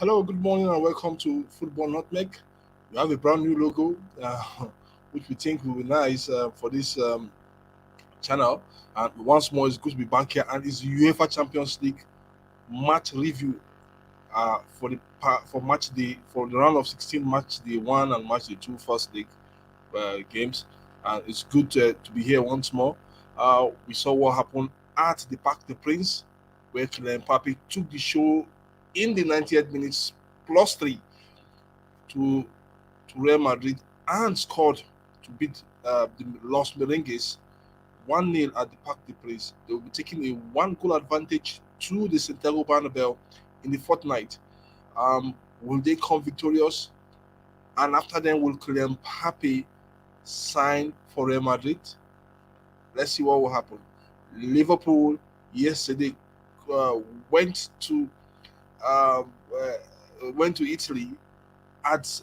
Hello, good morning, and welcome to Football Nutmeg. We have a brand new logo, which we think will be nice for this channel. And once more, it's good to be back here. And it's UEFA Champions League match review for match day for the round of 16, match day one and match day two first league games. And it's good to be here once more. We saw what happened at the Parc des Princes, where Kylian Mbappe took the show in the 90th minutes plus three to Real Madrid and scored to beat the Los Merengues 1-0 at the Parc des Princes. They will be taking a one-goal advantage to the Santiago Bernabeu in the fortnight. Will they come victorious? And after then, will Kylian Mbappe sign for Real Madrid? Let's see what will happen. Liverpool yesterday uh, went to um, went to Italy at,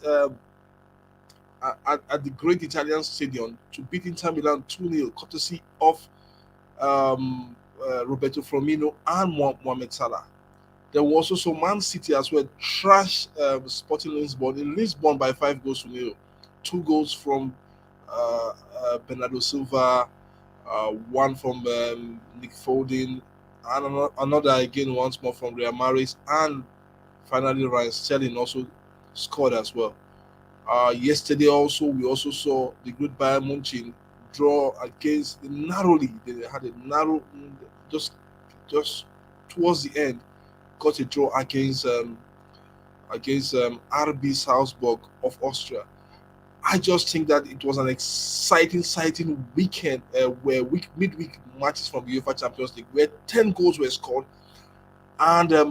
at the great Italian stadium to beat Inter Milan 2-0, courtesy of Roberto Firmino and Mohamed Salah. There was also Man City as well, trash Sporting Lisbon in Lisbon by 5 goals to 0. Two goals from Bernardo Silva, one from Nick Foden, and another again once more from Real Maris, and finally Ryan Sterling also scored as well. Yesterday also we also saw the good Bayern Munich draw against narrowly. They had a narrow just just towards the end got a draw against RB Salzburg of Austria. I just think that it was an exciting weekend where midweek matches from the UEFA Champions League where 10 goals were scored and a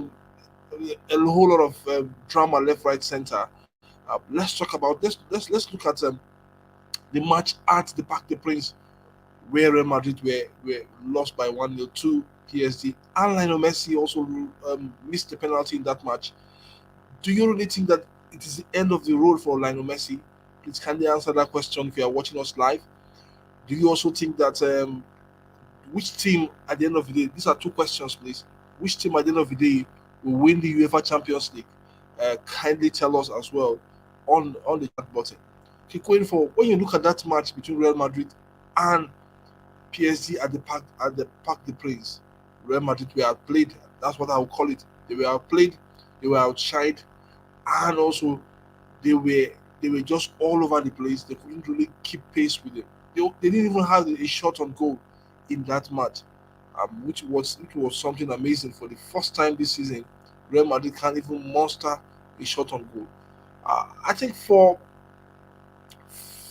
whole lot of drama left, right, center. Let's talk about let's look at the match at the Parc des Princes where Real Madrid were lost by 1-0 to PSG, and Lionel Messi also missed the penalty in that match. Do you really think that it is the end of the road for Lionel Messi? Please kindly answer that question if you are watching us live. Do you also think that which team at the end of the day? These are two questions, please. Which team at the end of the day will win the UEFA Champions League? Kindly tell us as well on the chat button. Okay, going forward, when you look at that match between Real Madrid and PSG at the Parc des Princes, Real Madrid were outplayed. That's what I would call it. They were outplayed, they were outshined, and also they were they were just all over the place. They couldn't really keep pace with them. They didn't even have a shot on goal in that match, which was something amazing for the first time this season. Real Madrid can't even muster a shot on goal. I think for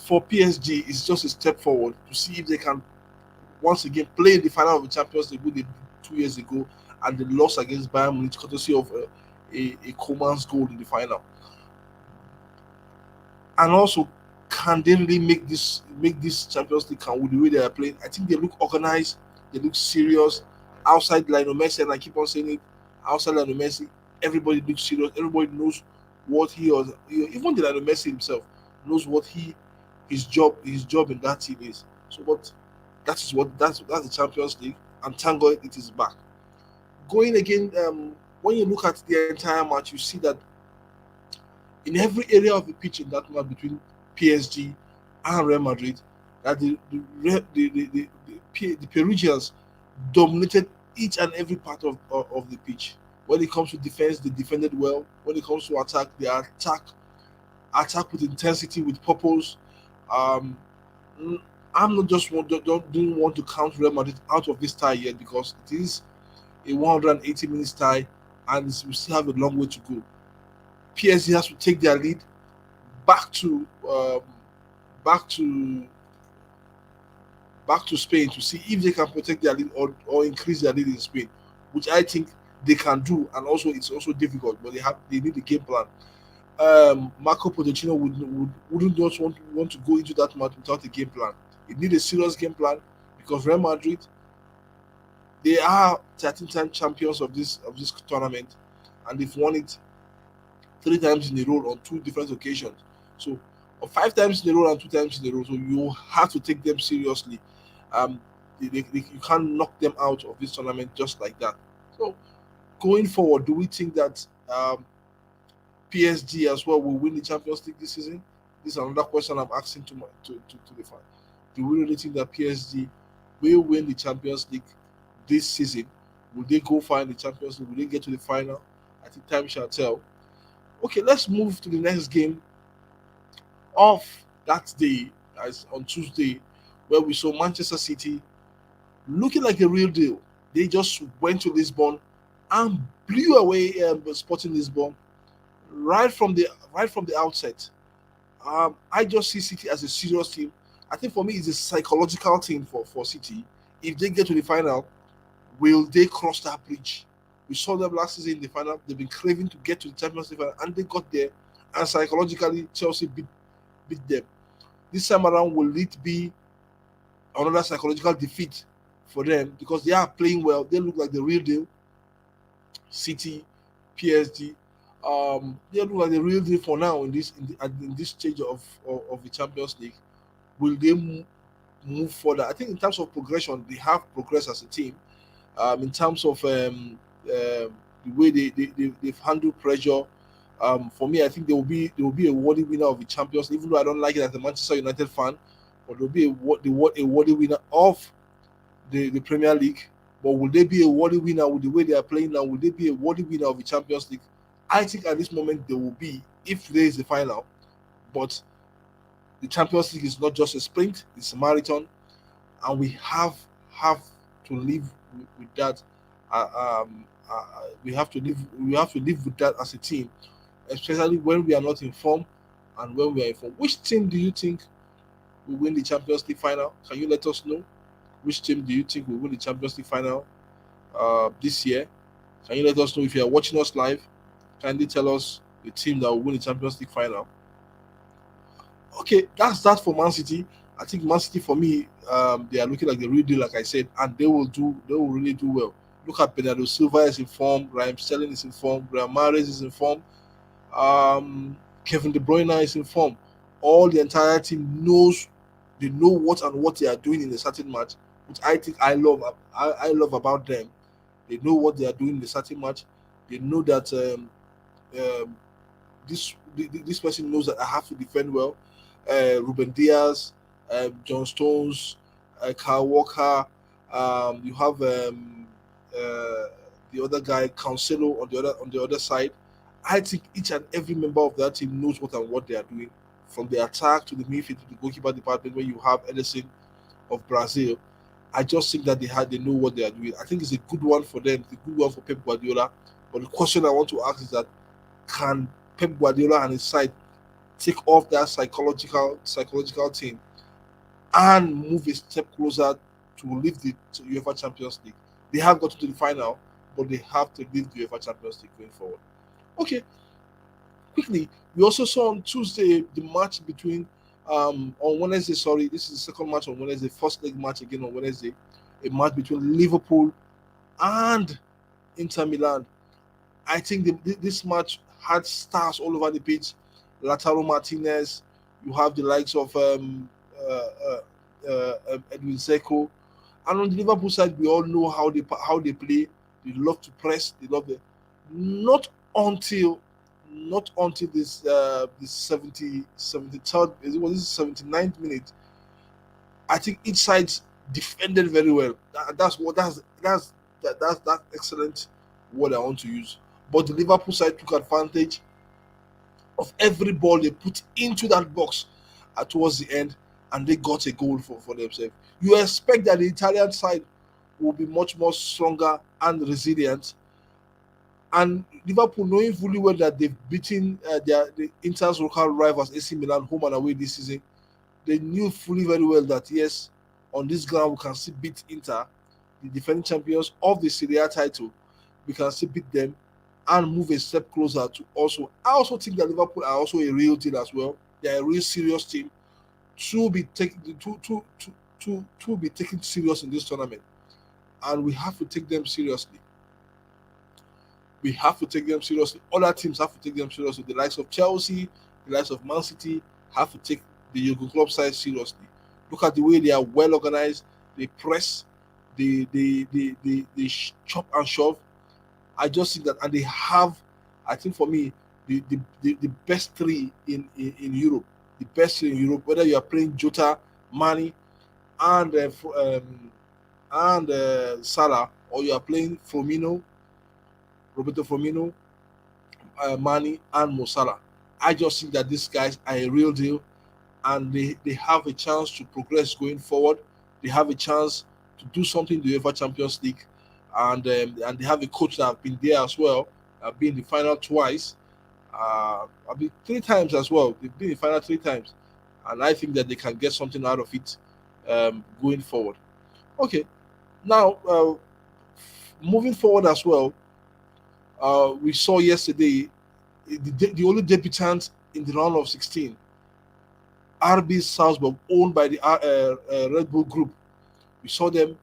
PSG, it's just a step forward to see if they can once again play in the final of the Champions League, which they did 2 years ago, and they lost against Bayern Munich courtesy of a Coman's goal in the final. And also, can they really make this Champions League count with the way they are playing? I think they look organized, they look serious. Outside Lionel Messi, and I keep on saying it, outside Lionel Messi, everybody looks serious. Everybody knows what he or even the Lionel Messi himself knows what his job in that team is. So, but that's the Champions League, and thank God it is back. Going again, when you look at the entire match, you see that in every area of the pitch in that match between PSG and Real Madrid, that the Perugians dominated each and every part of the pitch. When it comes to defense, they defended well. When it comes to attack, they attack with intensity, with purpose. Um, mm, I'm not just want, don't didn't want to count Real Madrid out of this tie yet because it is a 180 minutes tie and we still have a long way to go. PSG has to take their lead back to back to back to Spain to see if they can protect their lead or increase their lead in Spain, which I think they can do. And also, it's also difficult, but they need a game plan. Marco Pochettino wouldn't just want to go into that match without a game plan. It need a serious game plan because Real Madrid they are 13-time champions of this tournament, and they've won it 3 times in a row on two different occasions. So, or 5 times in a row and 2 times in a row. So you have to take them seriously. Um, you can't knock them out of this tournament just like that. So going forward, do we think that PSG as well will win the Champions League this season? This is another question I'm asking to the fan. Do we really think that PSG will win the Champions League this season? Will they go far in the Champions League? Will they get to the final? I think time shall tell. Okay, let's move to the next game of that day, as on Tuesday, where we saw Manchester City looking like a real deal. They just went to Lisbon and blew away Sporting Lisbon right from the outset. I just see City as a serious team. I think for me, it's a psychological thing for City. If they get to the final, will they cross that bridge? We saw them last season in the final. They've been craving to get to the Champions League final, and they got there. And psychologically, Chelsea beat them. This time around, will it be another psychological defeat for them because they are playing well? They look like the real deal. City, PSG, they look like the real deal for now in this stage of the Champions League. Will they move further? I think in terms of progression, they have progressed as a team. In terms of the way they've handled pressure, for me, I think they will be a worthy winner of the Champions. Even though I don't like it as a Manchester United fan, but they'll be a worthy winner of the Premier League. But will they be a worthy winner with the way they are playing now? Will they be a worthy winner of the Champions League? I think at this moment they will be if today is the final. But the Champions League is not just a sprint; it's a marathon, and we have to live with that. We have to live. We have to live with that as a team, especially when we are not informed and when we are informed. Which team do you think will win the Champions League final? Can you let us know? Which team do you think will win the Champions League final this year? Can you let us know if you are watching us live? Kindly tell us the team that will win the Champions League final. Okay, that's that for Man City. I think Man City for me, they are looking like the real deal, like I said, and they will do. They will really do well. Look at Bernardo Silva is in form, Raheem Sterling is in form, Real Madrid is in form, Kevin De Bruyne is in form. All the entire team knows they know what they are doing in a certain match, which I think I love about them. They know what they are doing in a certain match. They know that um, this person knows that I have to defend well. Ruben Diaz, John Stones, Kyle Walker. You have the other guy, Cancelo, on the other side. I think each and every member of that team knows what they are doing, from the attack to the midfield to the goalkeeper department. When you have Edison of Brazil, I just think that they know what they are doing. I think it's a good one for them. It's a good one for Pep Guardiola. But the question I want to ask is that can Pep Guardiola and his side take off that psychological thing and move a step closer to lift the to UEFA Champions League? They have got to the final, but they have to lift the UEFA Champions League going forward. Okay, quickly, we also saw on Tuesday the match between on Wednesday. Sorry, this is the second match on Wednesday. First leg match again on Wednesday. A match between Liverpool and Inter Milan. I think this match had stars all over the pitch. Lautaro Martinez. You have the likes of Edwin Zeko. And on the Liverpool side, we all know how they play. They love to press. They love the not until this 73rd, it was this 79th minute. I think each side defended very well. That's excellent word I want to use. But the Liverpool side took advantage of every ball they put into that box towards the end, and they got a goal for themselves. You expect that the Italian side will be much more stronger and resilient, and Liverpool, knowing fully well that they've beaten the Inter's local rivals AC Milan home and away this season, they knew fully very well that yes, on this ground we can still beat Inter, the defending champions of the Serie A title. We can still beat them and move a step closer to also. I also think that Liverpool are also a real team as well. They are a real serious team to be taken to be taken serious in this tournament, and we have to take them seriously. We have to take them seriously. Other teams have to take them seriously. The likes of Chelsea, the likes of Man City have to take the Jurgen Klopp side seriously. Look at the way they are well organized. They press, they chop and shove. I just think that, and they have. I think for me, the best three in Europe, the best three in Europe. Whether you are playing Jota, Mane, and Salah, or you are playing Roberto Firmino, Mane, and Mo Salah. I just think that these guys are a real deal, and they have a chance to progress going forward. They have a chance to do something in the UEFA Champions League, and they have a coach that have been there as well. I've been in the final twice. I've been three times as well. They've been in the final three times, and I think that they can get something out of it going forward. Okay, now moving forward as well, we saw yesterday the only debutant in the round of 16, RB Salzburg, owned by the Red Bull Group. We saw them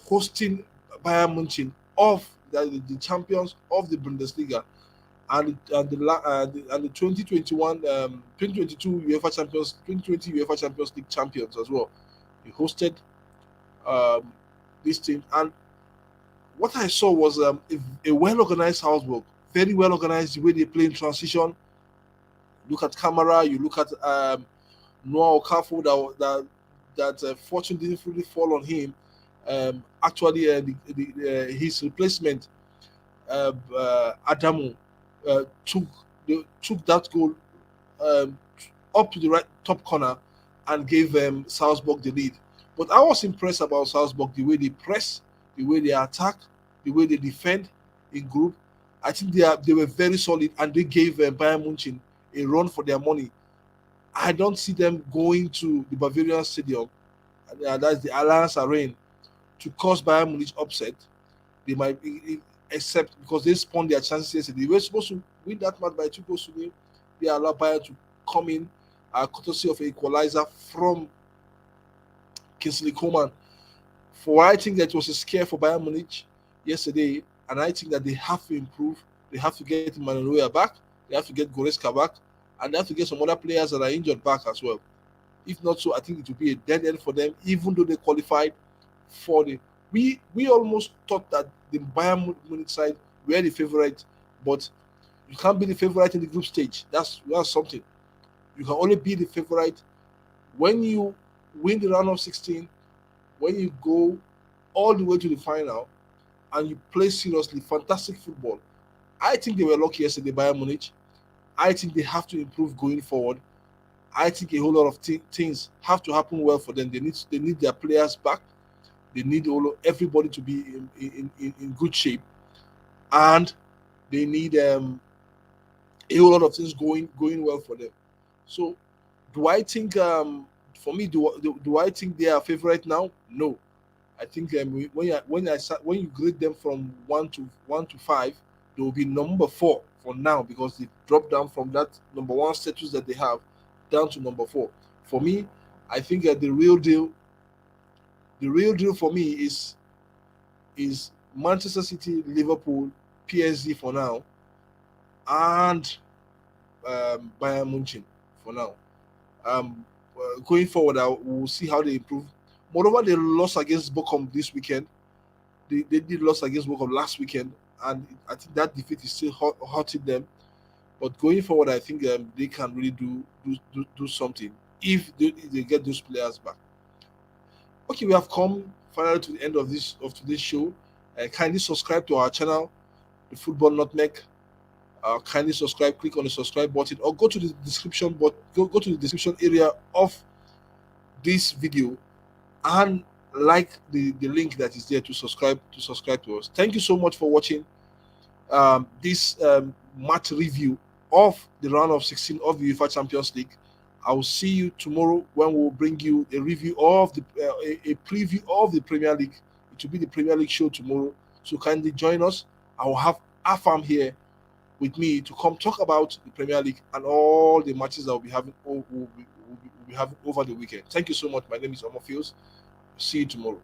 hosting Bayern Munich of the champions of the Bundesliga and the 2021 2022 UEFA Champions 2020 UEFA Champions League champions as well. He hosted this team, and what I saw was a well-organized Salzburg, very well organized. The way they play in transition. Look at Camara, you look at Noah Okafor, that fortune didn't really fall on him. Actually, his replacement, Adamu, took that goal up to the right top corner and gave Salzburg the lead. But I was impressed about Salzburg, the way they press, the way they attack, the way they defend in group. I think they were very solid, and they gave Bayern Munich a run for their money. I don't see them going to the Bavarian Stadium, that's the Allianz Arena, to cause Bayern Munich upset. They might be, except because they spawned their chances yesterday. They were supposed to win that match by 2-0. They allowed Bayern to come in, courtesy of an equalizer from Kingsley Coman. For I think that it was a scare for Bayern Munich yesterday, and I think that they have to improve. They have to get Manuel back. They have to get Goretzka back, and they have to get some other players that are injured back as well. If not so, I think it will be a dead end for them, even though they qualified for the. We almost thought that the Bayern Munich side were the favorite, but you can't be the favorite in the group stage. That's something. You can only be the favorite when you win the round of 16, when you go all the way to the final, and you play seriously, fantastic football. I think they were lucky yesterday, Bayern Munich. I think they have to improve going forward. I think a whole lot of things have to happen well for them. They need their players back. They need everybody to be in good shape, and they need a whole lot of things going well for them. So, do I think for me do I think they are favorite now? No, I think when you grade them from 1 to 5, they will be number 4 for now, because they dropped down from that number 1 status that they have down to number 4. For me, I think that the real deal for me is Manchester City, Liverpool, PSG for now, and Bayern Munich for now. Going forward, we'll see how they improve. Moreover, they lost against Bochum this weekend. They did lose against Bochum last weekend, and I think that defeat is still hurting them. But going forward, I think they can really do something if they get those players back. Okay, we have come finally to the end of today's show. Kindly subscribe to our channel, the Football Nutmeg. Kindly subscribe, click on the subscribe button, or go to the description go to the description area of this video and like the link that is there to subscribe to us. Thank you so much for watching this match review of the round of 16 of the UEFA Champions League. I will see you tomorrow when we'll bring you a review of a preview of the Premier League. It will be the Premier League show tomorrow, so kindly join us. I will have Afam here with me to come talk about the Premier League and all the matches that we'll be having over the weekend. Thank you so much. My name is Omofios. See you tomorrow.